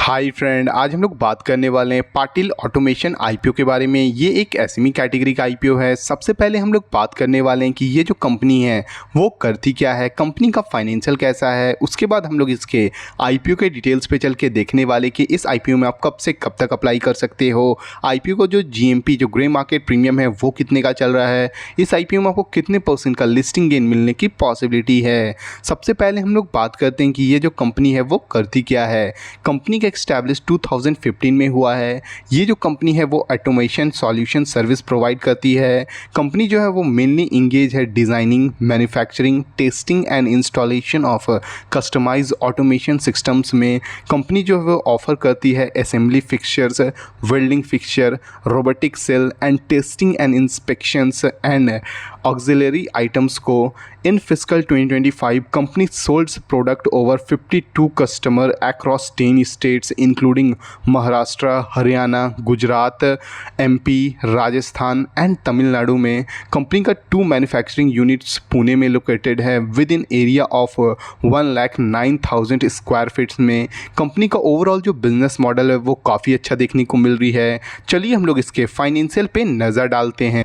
Hi friend, आज हम लोग बात करने वाले हैं पाटिल ऑटोमेशन आईपीओ के बारे में। ये एक एसएमई कैटेगरी का आईपीओ है। सबसे पहले हम लोग बात करने वाले हैं कि ये जो कंपनी है वो करती क्या है, कंपनी का फाइनेंशियल कैसा है। उसके बाद हम लोग इसके आईपीओ के डिटेल्स पे चल के देखने वाले कि इस आईपीओ में आप कब से कब तक अप्लाई कर सकते हो। आईपीओ को जो जीएमपी जो ग्रे मार्केट प्रीमियम है वो कितने का चल रहा है, इस आईपीओ में आपको कितने % का लिस्टिंग गेन मिलने की पॉसिबिलिटी है। सबसे पहले हम लोग बात करते हैं कि ये जो कंपनी है वो करती क्या है। कंपनी एस्टैब्लिश 2015 में हुआ है। ये जो कंपनी है वो ऑटोमेशन सॉल्यूशन सर्विस प्रोवाइड करती है। कंपनी जो है वो मेनली इंगेज है designing, manufacturing, testing and installation of customize automation systems में। कंपनी जो है वो ऑफर करती है assembly fixtures, welding fixture, robotic cell and testing and inspections and auxiliary items को। In physical 2025 company solds product over 52 customer across 10 states including Maharashtra, Haryana, Gujarat, MP, Rajasthan and Tamil Nadu में। Company का 2 manufacturing units Pune में लोकेटेड है within area of 1,09,000 square feets में। Company का overall जो business model है वो काफ़ी अच्छा देखने को मिल रही है। चलिए हम लोग इसके फाइनेंशियल पे नज़र डालते हैं।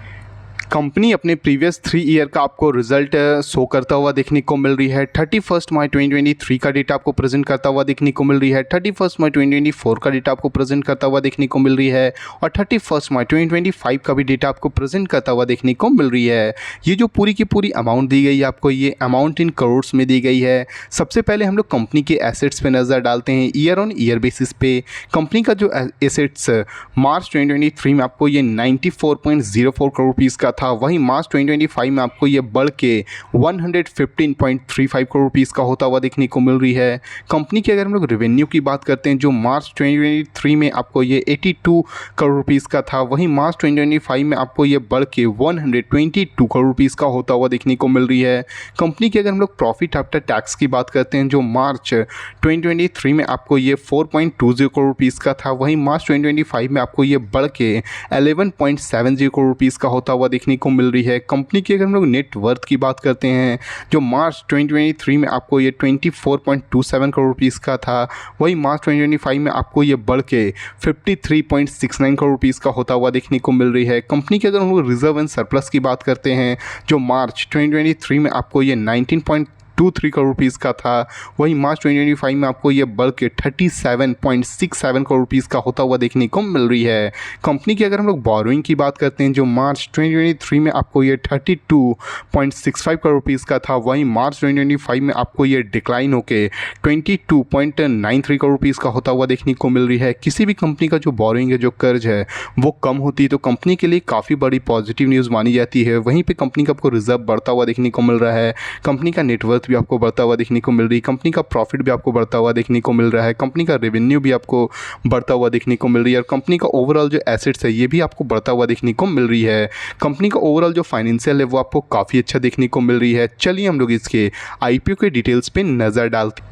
कंपनी अपने प्रीवियस 3 ईयर का आपको रिजल्ट शो करता हुआ देखने को मिल रही है। 31 मई 2023 का डेटा आपको प्रेजेंट करता हुआ देखने को मिल रही है। 31 मई 2024 का डेटा आपको प्रेजेंट करता हुआ देखने को मिल रही है और 31 मई 2025 का भी डेटा आपको प्रेजेंट करता हुआ देखने को मिल रही है। ये जो पूरी की पूरी अमाउंट दी गई है आपको, ये अमाउंट इन करोड्स में दी गई है। सबसे पहले हम लोग कंपनी के एसेट्स पे नज़र डालते हैं ईयर ऑन ईयर बेसिस पे। कंपनी का जो एसेट्स मार्च 2023 में आपको ये 94.04 करोड़ रुपीज़ का था, वहीं मार्च 2025 में आपको ये बढ़ के 115.35 करोड़ रुपीज़ का होता हुआ देखने को मिल रही है। कंपनी की अगर हम लोग रेवेन्यू की बात करते हैं, जो मार्च 2023 में आपको ये 82 करोड़ रुपीज़ का था, वहीं मार्च 2025 में आपको ये बढ़ के 122 करोड़ रुपीज़ का होता हुआ देखने को मिल रही है। कंपनी की अगर हम लोग प्रॉफिट आफ्टर टैक्स की बात करते हैं, जो मार्च 2023 में आपको ये 4.20 करोड़ रुपीज़ का था, वहीं मार्च 2025 में आपको ये बढ़ के 11.70 करोड़ रुपीज़ का होता हुआ देखने को मिल रही है। कंपनी की अगर हम लोग नेट वर्थ की बात करते हैं, जो मार्च 2023 में आपको ये 24.27 करोड़ रुपीज़ का था, वही मार्च 2025 में आपको ये बढ़ के 53.69 करोड़ रुपीज़ का होता हुआ देखने को मिल रही है। कंपनी की अगर हम लोग रिजर्व एंड सरप्लस की बात करते हैं, जो मार्च 2023 में आपको ये 19.23 करोड़ रुपीज़ का था, वही मार्च 2025 में आपको ये बढ़ के 37.67 करोड़ रुपीज़ का होता हुआ देखने को मिल रही है। कंपनी की अगर हम लोग बोरोइंग की बात करते हैं, जो मार्च 2023 में आपको ये 32.65 करोड़ रुपीज़ का था, वहीं मार्च 2025 में आपको ये डिक्लाइन होके 22.93 करोड़ रुपीज़ का होता हुआ देखने को मिल रही है। किसी भी कंपनी का जो बोरोइंग है, जो कर्ज है, वो कम होती है तो कंपनी के लिए काफ़ी बड़ी पॉजिटिव न्यूज़ मानी जाती है। वहीं पर कंपनी का आपको रिजर्व बढ़ता हुआ देखने को मिल रहा है, कंपनी का नेटवर्थ भी आपको बढ़ता हुआ देखने को मिल रही है, कंपनी का प्रॉफिट भी आपको बढ़ता हुआ देखने को मिल रहा है, कंपनी का रेवेन्यू भी आपको बढ़ता हुआ देखने को मिल रही है और कंपनी का ओवरऑल जो एसेट्स है ये भी आपको बढ़ता हुआ देखने को मिल रही है। कंपनी का ओवरऑल जो फाइनेंशियल है वो आपको काफ़ी अच्छा देखने को मिल रही है। चलिए हम लोग इसके आईपीओ के डिटेल्स पे नज़र डालते हैं।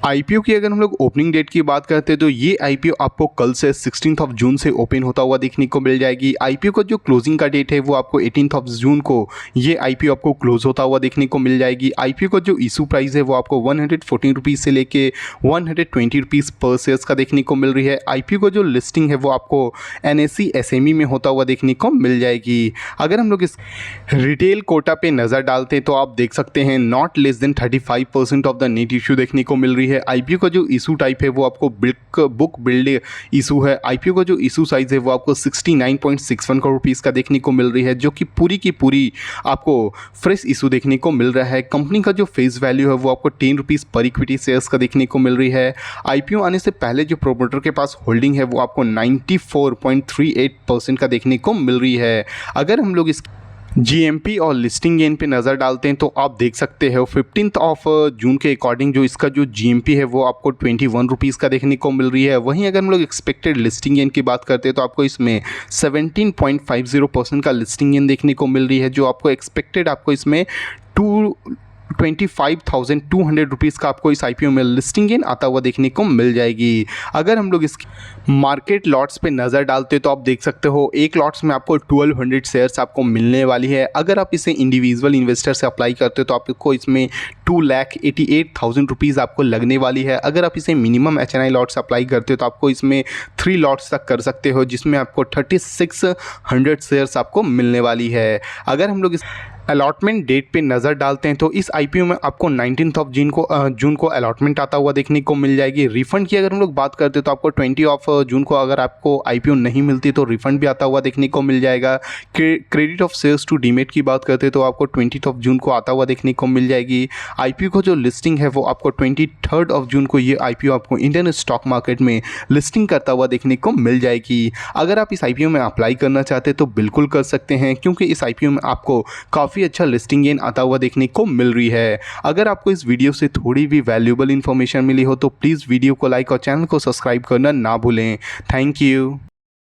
आईपीओ की अगर हम लोग ओपनिंग डेट की बात करते हैं, तो ये आईपीओ आपको कल से 16 जून से ओपन होता हुआ देखने को मिल जाएगी। आईपीओ का जो क्लोजिंग का डेट है वो आपको 18 जून को ये आईपीओ आपको क्लोज होता हुआ देखने को मिल जाएगी। आईपीओ का जो इशू प्राइस है वो आपको 114 रुपीज़ से लेके 120 रुपीज़ पर शेयर्स का देखने को मिल रही है। आईपीओ का जो लिस्टिंग है वो आपको एनएसई एसएमई में होता हुआ देखने को मिल जाएगी। अगर हम लोग इस रिटेल कोटा पे नज़र डालते हैं तो आप देख सकते हैं not less than 35% of the net issue देखने को मिल रही है। आईपीओ का जो इशू टाइप है वो आपको बुक बिल्ड इशू है। आईपीओ का जो इशू साइज है वो आपको 69.61 करोड़ रुपीज़ का देखने को मिल रही है, जो कि पूरी की पूरी आपको फ्रेश इशू देखने को मिल रहा है। कंपनी का जो फेस वैल्यू है वो आपको 10 रुपीज़ पर इक्विटी शेयर्स का देखने को मिल रही है। आईपीओ आने से पहले जो प्रोमोटर के पास होल्डिंग है वो आपको 94.38% का देखने को मिल रही है। अगर हम लोग इस जीएमपी और लिस्टिंग गेन पे नज़र डालते हैं तो आप देख सकते हो 15 जून के अकॉर्डिंग जो इसका जो जीएमपी है वो आपको 21 रुपीज़ का देखने को मिल रही है। वहीं अगर हम लोग एक्सपेक्टेड लिस्टिंग गेन की बात करते हैं तो आपको इसमें 17.50% का लिस्टिंग गेन देखने को मिल रही है, जो आपको एक्सपेक्टेड आपको इसमें 2 ₹25,200 का आपको इस IPO में लिस्टिंग गेन आता हुआ देखने को मिल जाएगी। अगर हम लोग इसकी मार्केट लॉट्स पे नज़र डालते तो आप देख सकते हो एक लॉट्स में आपको 1200 शेयर्स आपको मिलने वाली है। अगर आप इसे इंडिविजुअल इन्वेस्टर से अप्लाई करते हो तो आपको इसमें 2,88,000 रुपीज़ आपको लगने वाली है। अगर आप इसे मिनिमम HNI लॉट्स अप्लाई करते हो तो आपको इसमें 3 लॉट्स तक कर सकते हो, जिसमें आपको 3600 शेयर्स आपको मिलने वाली है। अगर हम लोग इस अलॉटमेंट डेट पे नज़र डालते हैं तो इस IPO में आपको 19 जून को अलॉटमेंट आता हुआ देखने को मिल जाएगी। रिफ़ंड की अगर हम लोग बात करते हैं तो आपको 20 जून को अगर आपको IPO नहीं मिलती तो रिफ़ंड भी आता हुआ देखने को मिल जाएगा। Credit of sales to demat की बात करते हैं तो आपको 20 जून को आता हुआ देखने को मिल जाएगी। IPO को जो लिस्टिंग है वो आपको 23 जून को ये IPO आपको इंडियन स्टॉक मार्केट में लिस्टिंग करता हुआ देखने को मिल जाएगी। अगर आप इस IPO में अप्लाई करना चाहते हैं तो बिल्कुल कर सकते हैं, क्योंकि इस IPO में आपको काफ़ी अच्छा लिस्टिंग गेन आता हुआ देखने को मिल रही है। अगर आपको इस वीडियो से थोड़ी भी वैल्यूएबल इन्फॉर्मेशन मिली हो तो प्लीज़ वीडियो को लाइक और चैनल को सब्सक्राइब करना ना भूलें। Thank you.